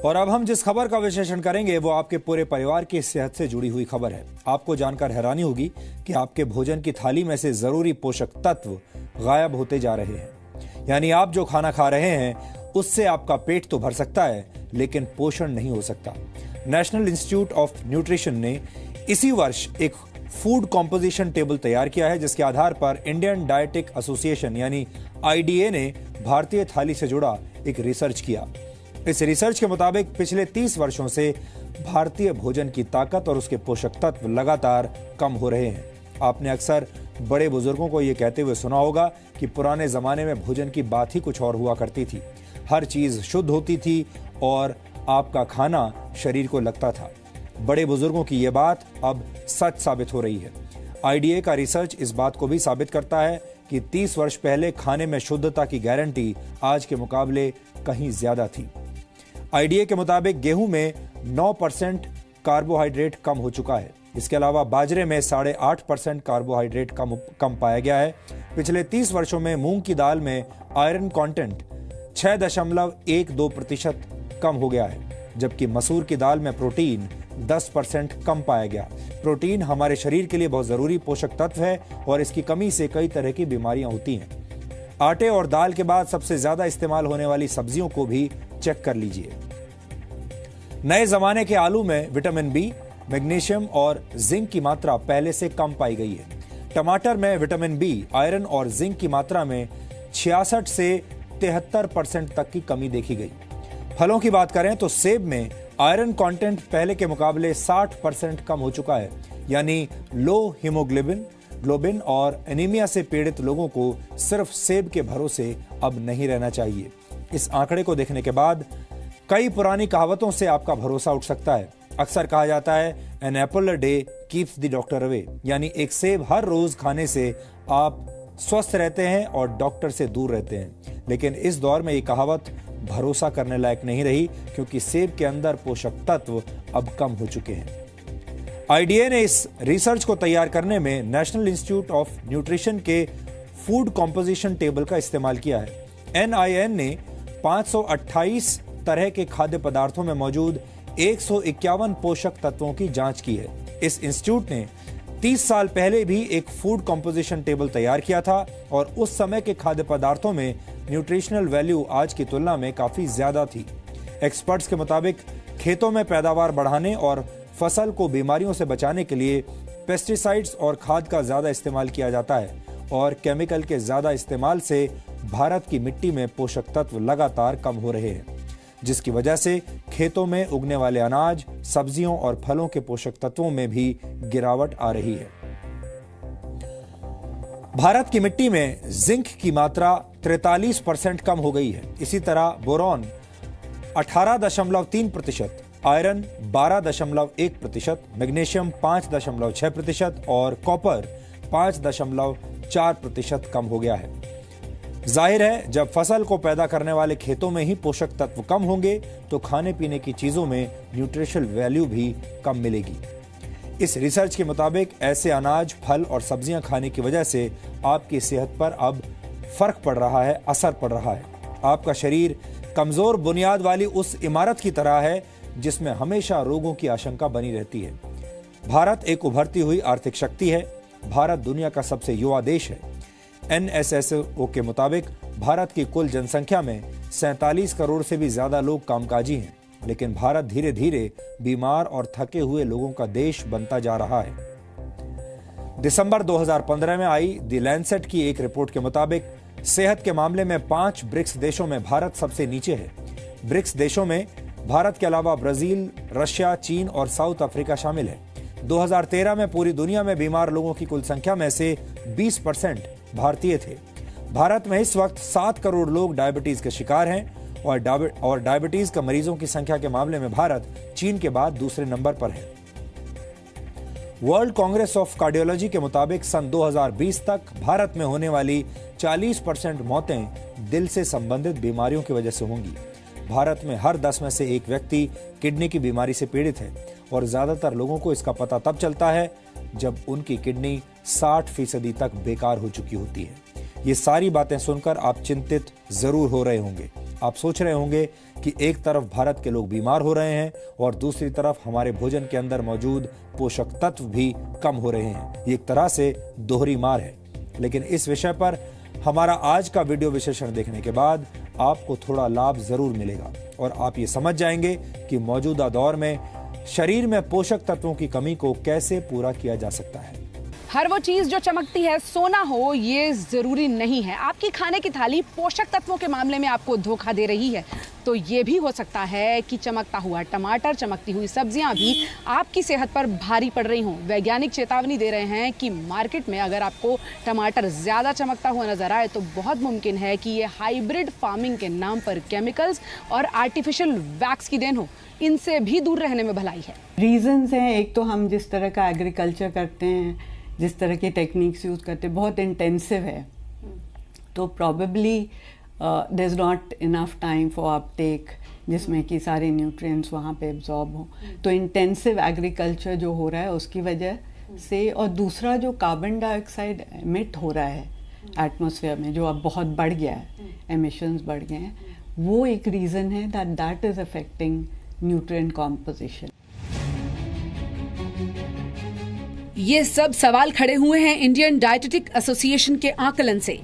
और अब हम जिस खबर का विश्लेषण करेंगे वो आपके पूरे परिवार की सेहत से जुड़ी हुई खबर है। आपको जानकर हैरानी होगी कि आपके भोजन की थाली में से जरूरी पोषक तत्व गायब होते जा रहे हैं। यानी आप जो खाना खा रहे हैं उससे आपका पेट तो भर सकता है लेकिन पोषण नहीं हो सकता। नेशनल इंस्टीट्यूट ऑफ न्यूट्रिशन ने इसी वर्ष एक फूड कॉम्पोजिशन टेबल तैयार किया है, जिसके आधार पर इंडियन डायटिक एसोसिएशन यानी आईडीए ने भारतीय थाली से जुड़ा एक रिसर्च किया। इस रिसर्च के मुताबिक पिछले 30 वर्षों से भारतीय भोजन की ताकत और उसके पोषक तत्व लगातार कम हो रहे हैं। आपने अक्सर बड़े बुजुर्गों को यह कहते हुए सुना होगा कि पुराने जमाने में भोजन की बात ही कुछ और हुआ करती थी। हर चीज शुद्ध होती थी और आपका खाना शरीर को लगता था। बड़े बुजुर्गों की यह बात अब सच साबित हो रही है। आईडीए का रिसर्च इस बात को भी साबित करता है कि 30 वर्ष पहले खाने में शुद्धता की गारंटी आज के मुकाबले कहीं ज्यादा थी। आईडीए के मुताबिक गेहूं में 9% कार्बोहाइड्रेट कम हो चुका है। इसके अलावा बाजरे में 8.5% कार्बोहाइड्रेट कम पाया गया है। पिछले 30 वर्षों में मूंग की दाल में आयरन कंटेंट 6.12% कम हो गया है, जबकि मसूर की दाल में प्रोटीन 10% कम पाया गया। प्रोटीन हमारे शरीर के लिए बहुत जरूरी पोषक तत्व है और इसकी कमी से कई तरह की बीमारियां होती हैं। आटे और दाल के बाद सबसे ज्यादा इस्तेमाल होने वाली सब्जियों को भी चेक कर लीजिए। नए जमाने के आलू में विटामिन बी, मैग्नीशियम और जिंक की मात्रा पहले से कम पाई गई है। टमाटर में विटामिन बी, आयरन और जिंक की मात्रा में 66 से 73% तक की कमी देखी गई। फलों की बात करें तो सेब में आयरन कंटेंट पहले के मुकाबले 60% कम हो चुका है। यानी लो हीमोग्लोबिन और एनीमिया से पीड़ित लोगों को सिर्फ सेब के भरोसे अब नहीं रहना चाहिए। इस आंकड़े को देखने के बाद कई पुरानी कहावतों से आपका भरोसा उठ सकता है। अक्सर कहा जाता है an apple a day keeps the doctor away, यानी एक सेब हर रोज खाने से आप स्वस्थ रहते हैं और डॉक्टर से दूर रहते हैं। लेकिन इस दौर में ये कहावत भरोसा करने लायक नहीं रही, क्योंकि सेब के अंदर पोषक तत्व अब कम हो चुके हैं। आईडीए ने इस रिसर्च को तैयार करने में नेशनल इंस्टीट्यूट ऑफ न्यूट्रिशन के फूड कॉम्पोजिशन टेबल का इस्तेमाल किया है। एनआईएन ने 528 तरह के खाद्य पदार्थों में मौजूद 151 पोषक तत्वों की जांच की है। इस इंस्टीट्यूट ने 30 साल पहले भी एक फूड कॉम्पोजिशन टेबल तैयार किया था और उस समय के खाद्य पदार्थों में न्यूट्रिशनल वैल्यू आज की तुलना में काफी ज्यादा थी। एक्सपर्ट्स के मुताबिक खेतों में पैदावार बढ़ाने और फसल को बीमारियों से बचाने के लिए पेस्टिसाइड्स और खाद का ज्यादा इस्तेमाल किया जाता है और केमिकल के ज्यादा इस्तेमाल से भारत की मिट्टी में पोषक तत्व लगातार कम हो रहे हैं, जिसकी वजह से खेतों में उगने वाले अनाज, सब्जियों और फलों के पोषक तत्वों में भी गिरावट आ रही है। भारत की मिट्टी में जिंक की मात्रा 43% कम हो गई है। इसी तरह बोरॉन 18.3%, आयरन 12.1%, मैग्नीशियम 5.6% और कॉपर 5.4% कम हो गया है। जाहिर है, जब फसल को पैदा करने वाले खेतों में ही पोषक तत्व कम होंगे तो खाने पीने की चीजों में न्यूट्रिशनल वैल्यू भी कम मिलेगी। इस रिसर्च के मुताबिक ऐसे अनाज, फल और सब्जियां खाने की वजह से आपकी सेहत पर अब फर्क पड़ रहा है, असर पड़ रहा है। आपका शरीर कमजोर बुनियाद वाली उस इमारत की तरह है जिसमें हमेशा रोगों की आशंका बनी रहती है। भारत एक उभरती हुई आर्थिक शक्ति है। भारत दुनिया का सबसे युवा देश है। एनएसएसओ के मुताबिक भारत की कुल जनसंख्या में 47 करोड़ से भी ज्यादा लोग कामकाजी हैं, लेकिन भारत धीरे धीरे बीमार और थके हुए लोगों का देश बनता जा रहा है। दिसंबर 2015 में आई द लैंसेट की एक रिपोर्ट के मुताबिक सेहत के मामले में 5 ब्रिक्स देशों में भारत सबसे नीचे है। ब्रिक्स देशों में भारत के अलावा ब्राजील, रशिया, चीन और साउथ अफ्रीका शामिल है। 2013 में पूरी दुनिया में बीमार लोगों की कुल संख्या में से 20% भारतीय थे। भारत में इस वक्त 7 करोड़ लोग डायबिटीज के शिकार हैं और डायबिटीज का मरीजों की संख्या के मामले में भारत चीन के बाद दूसरे नंबर पर है। वर्ल्ड कांग्रेस ऑफ कार्डियोलॉजी के मुताबिक सन 2020 तक भारत में होने वाली 40% मौतें दिल से संबंधित बीमारियों की वजह से होंगी। भारत में हर 10 में से एक व्यक्ति किडनी की बीमारी से पीड़ित है और ज्यादातर लोगों को इसका पता तब चलता है जब उनकी किडनी 60% तक बेकार हो चुकी होती है। ये सारी बातें सुनकर आप चिंतित जरूर हो रहे होंगे। आप सोच रहे होंगे कि एक तरफ भारत के लोग बीमार हो रहे हैं और दूसरी तरफ हमारे भोजन के अंदर मौजूद पोषक तत्व भी कम हो रहे हैं। ये एक तरह से दोहरी मार है। लेकिन इस विषय पर हमारा आज का वीडियो विश्लेषण देखने के बाद आपको थोड़ा लाभ जरूर मिलेगा और आप ये समझ जाएंगे कि मौजूदा दौर में शरीर में पोषक तत्वों की कमी को कैसे पूरा किया जा सकता है। हर वो चीज जो चमकती है सोना हो ये जरूरी नहीं है। आपकी खाने की थाली पोषक तत्वों के मामले में आपको धोखा दे रही है तो ये भी हो सकता है कि चमकता हुआ टमाटर, चमकती हुई सब्जियां भी आपकी सेहत पर भारी पड़ रही हों। वैज्ञानिक चेतावनी दे रहे हैं कि मार्केट में अगर आपको टमाटर ज्यादा चमकता हुआ नजर आए तो बहुत मुमकिन है कि ये हाइब्रिड फार्मिंग के नाम पर केमिकल्स और आर्टिफिशियल वैक्स की देन हो। इनसे भी दूर रहने में भलाई है। रीजंस हैं, एक तो हम जिस तरह का एग्रीकल्चर करते हैं, जिस तरह की टेक्निक्स यूज़ करते हैं, बहुत इंटेंसिव है, तो probably there is not enough time for uptake जिसमें कि सारे न्यूट्रिएंट्स वहाँ पे एब्जॉर्ब हों। तो इंटेंसिव एग्रीकल्चर जो हो रहा है उसकी वजह से, और दूसरा जो कार्बन डाइऑक्साइड एमिट हो रहा है एटमॉस्फेयर में, जो अब बहुत बढ़ गया है, एमिशंस बढ़ गए हैं, वो एक रीज़न है that is affecting nutrient composition. ये सब सवाल खड़े हुए हैं इंडियन डायटेटिक एसोसिएशन के आकलन से।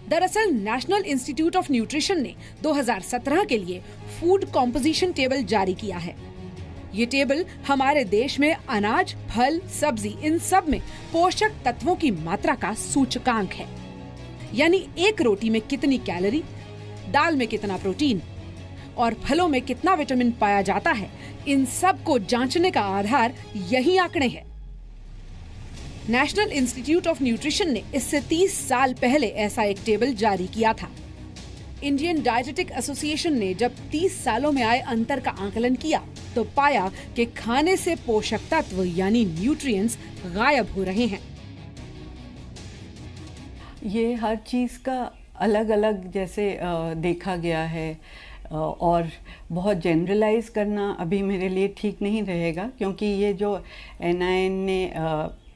दरअसल नेशनल इंस्टीट्यूट ऑफ न्यूट्रिशन ने 2017 के लिए फूड कॉम्पोजिशन टेबल जारी किया है। ये टेबल हमारे देश में अनाज, फल, सब्जी, इन सब में पोषक तत्वों की मात्रा का सूचकांक है। यानी एक रोटी में कितनी कैलोरी, दाल में कितना प्रोटीन और फलों में कितना विटामिन पाया जाता है, इन सब को जांचने का आधार यही आंकड़े हैं। नेशनल इंस्टीट्यूट ऑफ न्यूट्रिशन ने इससे 30 साल पहले ऐसा एक टेबल जारी किया था। इंडियन डायटेटिक एसोसिएशन ने जब 30 सालों में आए अंतर का आकलन किया तो पाया कि खाने से पोषक तत्व यानी न्यूट्रिएंट्स गायब हो रहे हैं। ये हर चीज़ का अलग अलग जैसे देखा गया है, और बहुत जनरलाइज करना अभी मेरे लिए ठीक नहीं रहेगा, क्योंकि ये जो NIN ने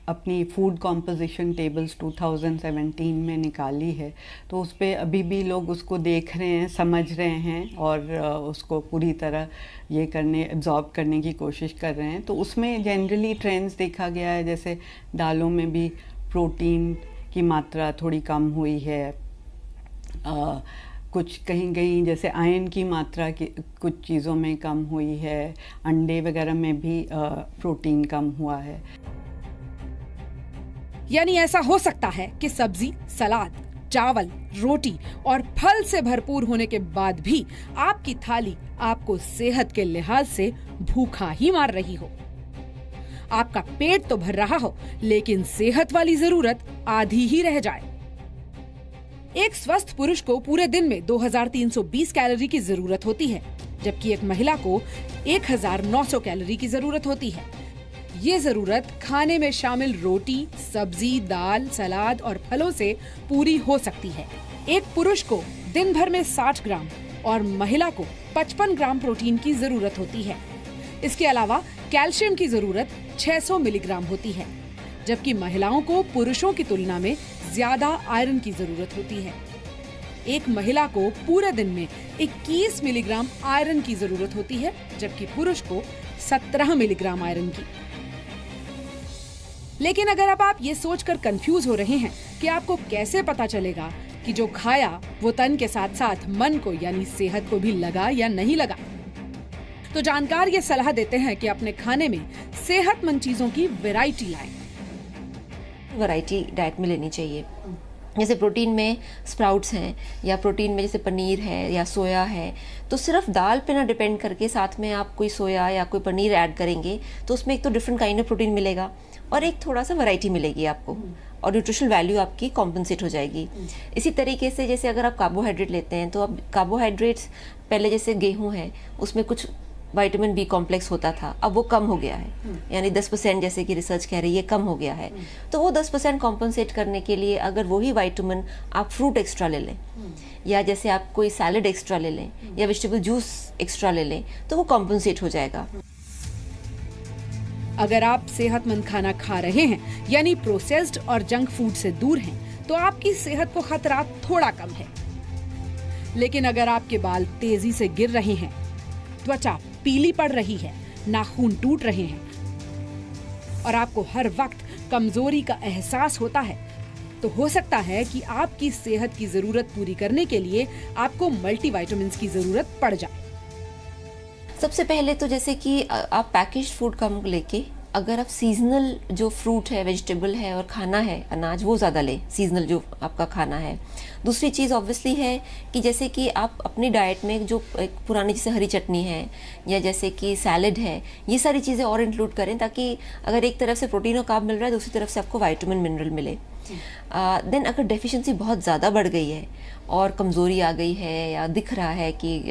अपनी फूड कॉम्पोजिशन टेबल्स 2017 में निकाली है, तो उस पर अभी भी लोग उसको देख रहे हैं, समझ रहे हैं और उसको पूरी तरह ये एब्जॉर्ब करने की कोशिश कर रहे हैं। तो उसमें जनरली ट्रेंड्स देखा गया है, जैसे दालों में भी प्रोटीन की मात्रा थोड़ी कम हुई है, कुछ कहीं कहीं जैसे आयरन की मात्रा की कुछ चीज़ों में कम हुई है, अंडे वगैरह में भी प्रोटीन कम हुआ है। यानी ऐसा हो सकता है कि सब्जी, सलाद, चावल, रोटी और फल से भरपूर होने के बाद भी आपकी थाली आपको सेहत के लिहाज से भूखा ही मार रही हो। आपका पेट तो भर रहा हो लेकिन सेहत वाली जरूरत आधी ही रह जाए। एक स्वस्थ पुरुष को पूरे दिन में 2320 कैलोरी की जरूरत होती है, जबकि एक महिला को 1900 कैलोरी की जरूरत होती है। ये जरूरत खाने में शामिल रोटी, सब्जी, दाल, सलाद और फलों से पूरी हो सकती है। एक पुरुष को दिन भर में 60 ग्राम और महिला को 55 ग्राम प्रोटीन की जरूरत होती है। इसके अलावा कैल्शियम की जरूरत 600 मिलीग्राम होती है, जबकि महिलाओं को पुरुषों की तुलना में ज्यादा आयरन की जरूरत होती है। एक महिला को पूरे दिन में 21 मिलीग्राम आयरन की जरूरत होती है, जबकि पुरुष को 17 मिलीग्राम आयरन की। लेकिन अगर अब आप ये सोचकर कंफ्यूज हो रहे हैं कि आपको कैसे पता चलेगा कि जो खाया वो तन के साथ साथ मन को यानी सेहत को भी लगा या नहीं लगा, तो जानकार ये सलाह देते हैं कि अपने खाने में सेहतमंद चीजों की वैरायटी लाएं। वैरायटी डाइट में लेनी चाहिए। जैसे प्रोटीन में स्प्राउट्स हैं, या प्रोटीन में जैसे पनीर है या सोया है, तो सिर्फ दाल पे ना डिपेंड करके साथ में आप कोई सोया या कोई पनीर ऐड करेंगे तो उसमें एक तो डिफरेंट काइंड ऑफ प्रोटीन मिलेगा और एक थोड़ा सा वैरायटी मिलेगी आपको, और न्यूट्रिशनल वैल्यू आपकी कॉम्पनसेट हो जाएगी। इसी तरीके से जैसे अगर आप कार्बोहाइड्रेट लेते हैं तो अब कार्बोहाइड्रेट्स पहले जैसे गेहूं है उसमें कुछ विटामिन बी कॉम्प्लेक्स होता था, अब वो कम हो गया है, यानी 10% जैसे कि रिसर्च कह रही है कम हो गया है। तो वो 10% कॉम्पनसेट करने के लिए अगर वही विटामिन आप फ्रूट एक्स्ट्रा ले लें, या जैसे आप कोई सैलड एक्स्ट्रा ले लें या वेजिटेबल जूस एक्स्ट्रा ले लें, तो वो कॉम्पनसेट हो जाएगा। अगर आप सेहतमंद खाना खा रहे हैं यानी प्रोसेस्ड और जंक फूड से दूर हैं, तो आपकी सेहत को खतरा थोड़ा कम है। लेकिन अगर आपके बाल तेजी से गिर रहे हैं, त्वचा पीली पड़ रही है, नाखून टूट रहे हैं और आपको हर वक्त कमजोरी का एहसास होता है, तो हो सकता है कि आपकी सेहत की जरूरत पूरी करने के लिए आपको मल्टीविटामिन्स की जरूरत पड़ जाए। सबसे पहले तो जैसे कि आप पैकेज्ड फूड कम लेके, अगर आप सीजनल जो फ्रूट है, वेजिटेबल है और खाना है, अनाज, वो ज़्यादा लें, सीजनल जो आपका खाना है। दूसरी चीज़ ऑब्वियसली है कि जैसे कि आप अपनी डाइट में जो एक पुरानी जैसे हरी चटनी है या जैसे कि सैलेड है, ये सारी चीज़ें और इंक्लूड करें, ताकि अगर एक तरफ से प्रोटीन और कार्ब मिल रहा है, दूसरी तरफ से आपको विटामिन मिनरल मिले। देन अगर डेफिशिएंसी बहुत ज़्यादा बढ़ गई है और कमज़ोरी आ गई है या दिख रहा है कि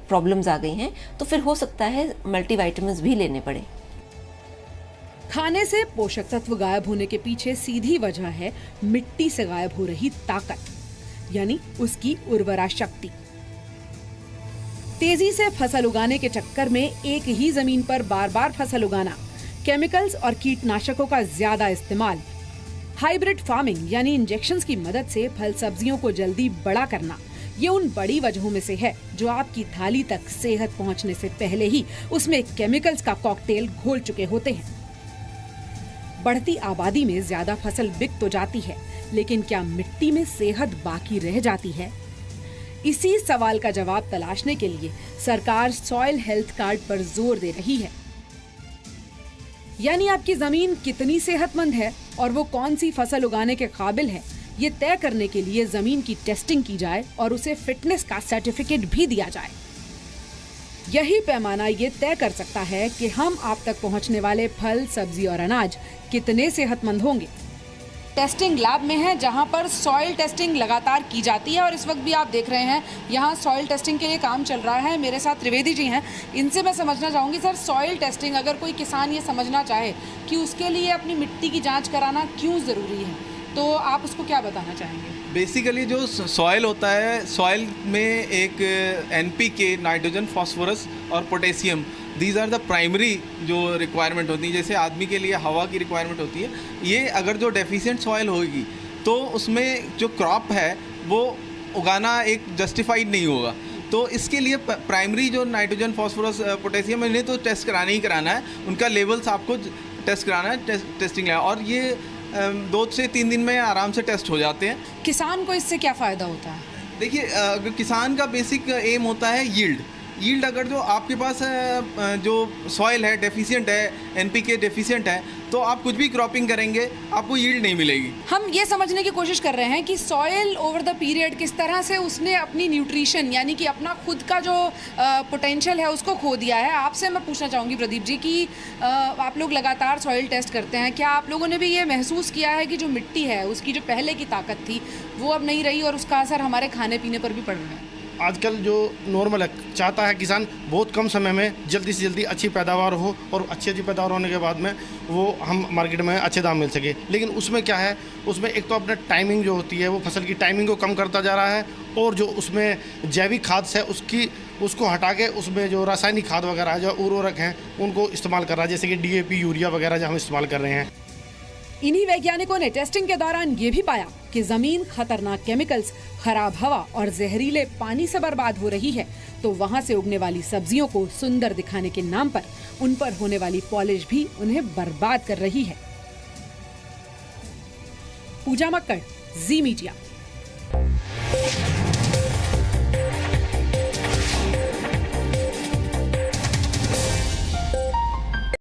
प्रॉब्लम्स आ गई हैं, तो फिर हो सकता है मल्टीविटामिन्स भी लेने पड़े। खाने से पोषक तत्व गायब होने के पीछे सीधी वजह है मिट्टी से गायब हो रही ताकत, यानी उसकी उर्वरा शक्ति। तेजी से फसल उगाने के चक्कर में एक ही जमीन पर बार बार फसल उगाना, केमिकल्स और कीटनाशकों का ज्यादा इस्तेमाल, हाइब्रिड फार्मिंग यानी इंजेक्शंस की मदद से फल सब्जियों को जल्दी बड़ा करना, ये उन बड़ी वजहों में से है जो आपकी थाली तक सेहत पहुंचने से पहले ही उसमें केमिकल्स का कॉकटेल घोल चुके होते हैं। बढ़ती आबादी में ज्यादा फसल बिक तो जाती है, लेकिन क्या मिट्टी में सेहत बाकी रह जाती है? इसी सवाल का जवाब तलाशने के लिए सरकार सॉइल हेल्थ कार्ड पर जोर दे रही है। यानी आपकी जमीन कितनी सेहतमंद है और वो कौन सी फसल उगाने के काबिल है, ये तय करने के लिए जमीन की टेस्टिंग की जाए और उसे फिटनेस का सर्टिफिकेट भी दिया जाए। यही पैमाना ये तय कर सकता है कि हम आप तक पहुंचने वाले फल, सब्जी और अनाज कितने सेहतमंद होंगे। टेस्टिंग लैब में है, जहां पर सॉइल टेस्टिंग लगातार की जाती है और इस वक्त भी आप देख रहे हैं यहां सॉइल टेस्टिंग के लिए काम चल रहा है। मेरे साथ त्रिवेदी जी हैं, इनसे मैं समझना चाहूँगी, सर सॉइल टेस्टिंग अगर कोई किसान ये समझना चाहे कि उसके लिए अपनी मिट्टी की जाँच कराना क्यों ज़रूरी है, तो आप उसको क्या बताना चाहेंगे? बेसिकली जो सॉइल होता है, सॉइल में एक NPK, नाइट्रोजन, फास्फोरस और potassium, these are the primary जो रिक्वायरमेंट होती है। जैसे आदमी के लिए हवा की रिक्वायरमेंट होती है, ये अगर जो डेफिशिएंट सॉइल होगी तो उसमें जो क्रॉप है वो उगाना एक जस्टिफाइड नहीं होगा। तो इसके लिए प्राइमरी जो नाइट्रोजन, फास्फोरस, पोटेशियम, इन्हें तो टेस्ट कराना ही कराना है, उनका लेवल्स आपको टेस्ट कराना है, टेस्टिंग है, और ये 2 से 3 दिन में आराम से टेस्ट हो जाते हैं। किसान को इससे क्या फ़ायदा होता है? देखिए, किसान का बेसिक एम होता है यील्ड। अगर जो आपके पास जो सॉइल है डेफिशिएंट है, NPK डेफिशिएंट है, तो आप कुछ भी क्रॉपिंग करेंगे आपको यील्ड नहीं मिलेगी। हम ये समझने की कोशिश कर रहे हैं कि सॉइल ओवर द पीरियड किस तरह से उसने अपनी न्यूट्रिशन यानी कि अपना खुद का जो पोटेंशियल है उसको खो दिया है। आपसे मैं पूछना चाहूँगी प्रदीप जी कि आप लोग लगातार सॉइल टेस्ट करते हैं, क्या आप लोगों ने भी ये महसूस किया है कि जो मिट्टी है उसकी जो पहले की ताकत थी वो अब नहीं रही और उसका असर हमारे खाने पीने पर भी पड़ रहा है? आजकल जो नॉर्मल है, चाहता है किसान बहुत कम समय में जल्दी से जल्दी अच्छी पैदावार हो और अच्छी पैदावार होने के बाद में वो हम मार्केट में अच्छे दाम मिल सके। लेकिन उसमें क्या है, उसमें एक तो अपना टाइमिंग जो होती है वो फसल की टाइमिंग को कम करता जा रहा है, और जो उसमें जैविक खाद है उसको हटा के उसमें जो रासायनिक खाद वगैरह जो उर्वरक हैं उनको इस्तेमाल कर रहा है, जैसे कि DAP, यूरिया वगैरह जो हम इस्तेमाल कर रहे हैं। इन्हीं वैज्ञानिकों ने टेस्टिंग के दौरान ये भी पाया कि जमीन खतरनाक केमिकल्स, खराब हवा और जहरीले पानी से बर्बाद हो रही है, तो वहाँ से उगने वाली सब्जियों को सुंदर दिखाने के नाम पर उन पर होने वाली पॉलिश भी उन्हें बर्बाद कर रही है। पूजा मक्कड़, जी मीडिया।